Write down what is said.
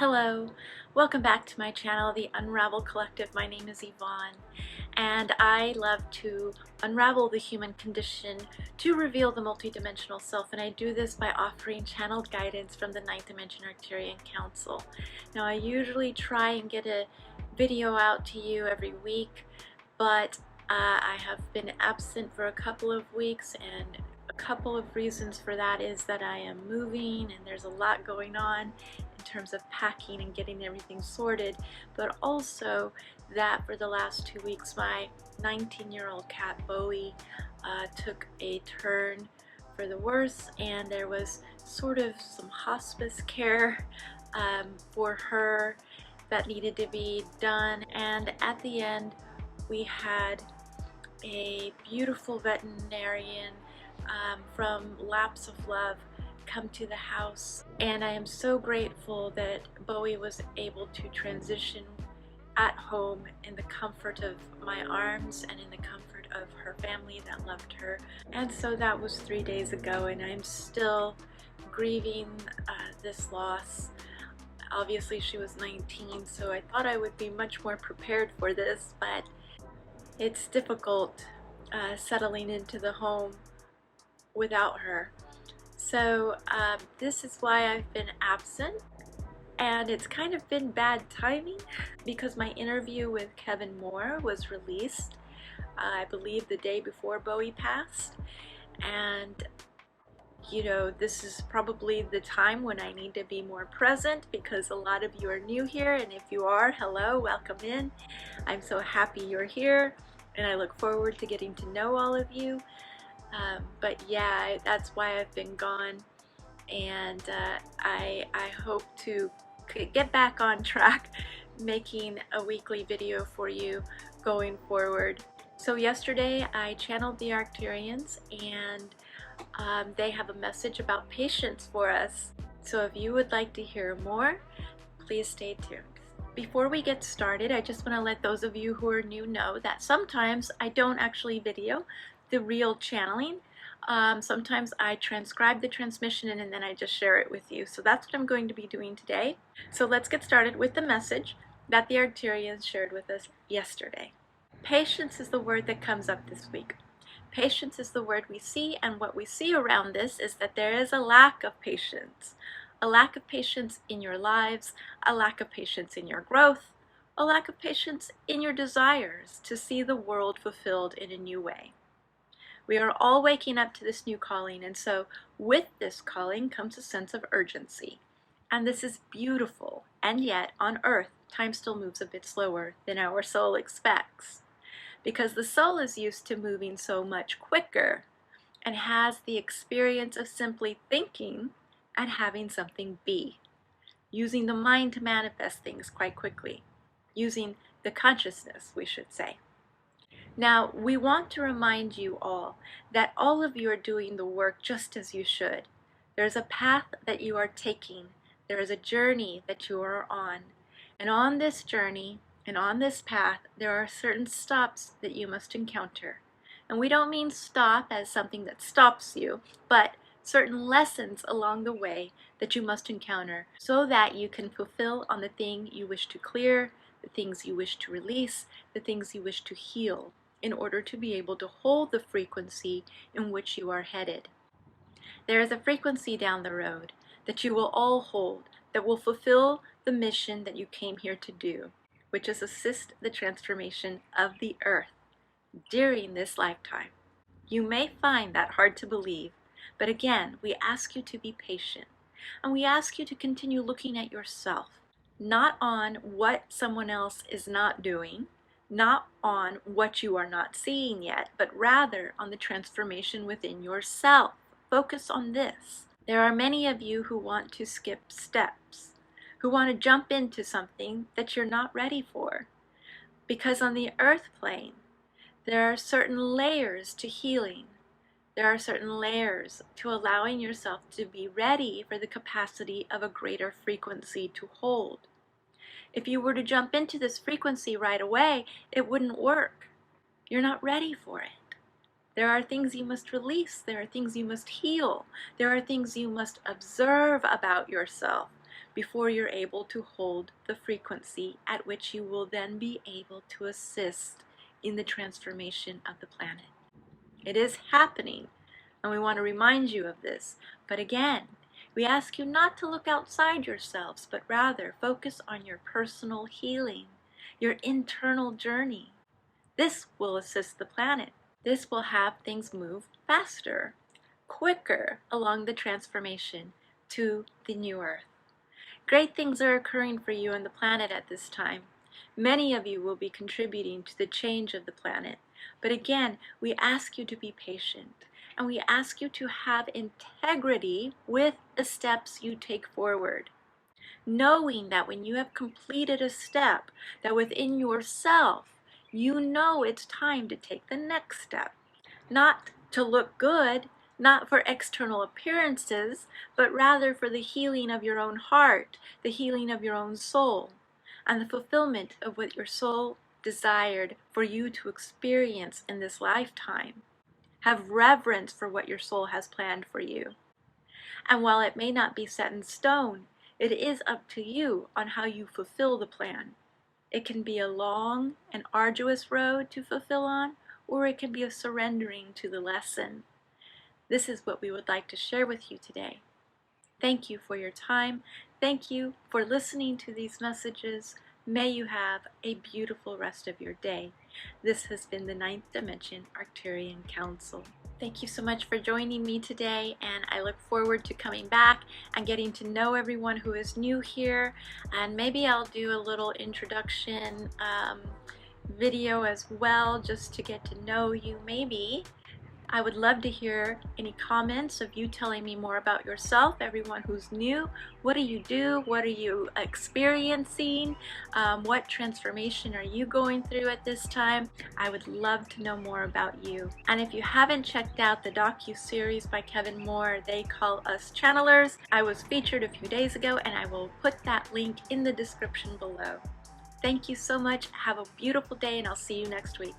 Hello, welcome back to my channel, The Unravel Collective. My name is Yvonne, and I love to unravel the human condition to reveal the multidimensional self, and I do this by offering channeled guidance from the Ninth Dimension Arcturian Council. Now, I usually try and get a video out to you every week, but I have been absent for a couple of weeks, and a couple of reasons for that is that I am moving and there's a lot going on in terms of packing and getting everything sorted, but also that for the last 2 weeks my 19-year-old cat Bowie took a turn for the worse, and there was sort of some hospice care for her that needed to be done, and at the end we had a beautiful veterinarian from Laps of Love come to the house, and I am so grateful that Bowie was able to transition at home in the comfort of my arms and in the comfort of her family that loved her. And so that was 3 days ago, and I'm still grieving this loss. Obviously she was 19, so I thought I would be much more prepared for this, but it's difficult settling into the home without her. So this is why I've been absent, and it's kind of been bad timing because my interview with Kevin Moore was released I believe the day before Bowie passed, and you know, this is probably the time when I need to be more present because a lot of you are new here, and if you are, hello, welcome in. I'm so happy you're here, and I look forward to getting to know all of you. But yeah, that's why I've been gone, and I hope to get back on track making a weekly video for you going forward. So yesterday I channeled the Arcturians, and they have a message about patience for us. So if you would like to hear more, please stay tuned. Before we get started, I just want to let those of you who are new know that sometimes I don't actually video the real channeling. Sometimes I transcribe the transmission and then I just share it with you. So that's what I'm going to be doing today. So let's get started with the message that the Arcturians shared with us yesterday. Patience is the word that comes up this week. Patience is the word we see, and what we see around this is that there is a lack of patience. A lack of patience in your lives, a lack of patience in your growth, a lack of patience in your desires to see the world fulfilled in a new way. We are all waking up to this new calling, and so with this calling comes a sense of urgency. And this is beautiful, and yet on earth, time still moves a bit slower than our soul expects, because the soul is used to moving so much quicker and has the experience of simply thinking and having something be, using the mind to manifest things quite quickly, using the consciousness, we should say. Now, we want to remind you all that all of you are doing the work just as you should. There's a path that you are taking. There is a journey that you are on. And on this journey and on this path, there are certain stops that you must encounter. And we don't mean stop as something that stops you, but certain lessons along the way that you must encounter so that you can fulfill on the thing you wish to clear, the things you wish to release, the things you wish to heal, in order to be able to hold the frequency in which you are headed. There is a frequency down the road that you will all hold that will fulfill the mission that you came here to do, which is assist the transformation of the earth during this lifetime. You may find that hard to believe, but again, we ask you to be patient, and we ask you to continue looking at yourself, not on what someone else is not doing, not on what you are not seeing yet, but rather on the transformation within yourself. Focus on this. There are many of you who want to skip steps, who want to jump into something that you're not ready for, because on the earth plane, there are certain layers to healing. There are certain layers to allowing yourself to be ready for the capacity of a greater frequency to hold. If you were to jump into this frequency right away, it wouldn't work. You're not ready for it. There are things you must release. There are things you must heal. There are things you must observe about yourself before you're able to hold the frequency at which you will then be able to assist in the transformation of the planet. It is happening, and we want to remind you of this. But again, we ask you not to look outside yourselves, but rather focus on your personal healing, your internal journey. This will assist the planet. This will have things move faster, quicker along the transformation to the new Earth. Great things are occurring for you and the planet at this time. Many of you will be contributing to the change of the planet. But again, we ask you to be patient, and we ask you to have integrity with the steps you take forward, knowing that when you have completed a step, that within yourself, you know it's time to take the next step. Not to look good, not for external appearances, but rather for the healing of your own heart, the healing of your own soul, and the fulfillment of what your soul desired for you to experience in this lifetime. Have reverence for what your soul has planned for you. And while it may not be set in stone, it is up to you on how you fulfill the plan. It can be a long and arduous road to fulfill on, or it can be a surrendering to the lesson. This is what we would like to share with you today. Thank you for your time. Thank you for listening to these messages. May you have a beautiful rest of your day. This has been the Ninth Dimension Arcturian Council. Thank you so much for joining me today, and I look forward to coming back and getting to know everyone who is new here, and maybe I'll do a little introduction video as well, just to get to know you. Maybe I would love to hear any comments of you telling me more about yourself, everyone who's new. What do you do? What are you experiencing? What transformation are you going through at this time? I would love to know more about you. And if you haven't checked out the docu-series by Kevin Moore, They Call Us Channelers, I was featured a few days ago, and I will put that link in the description below. Thank you so much. Have a beautiful day, and I'll see you next week.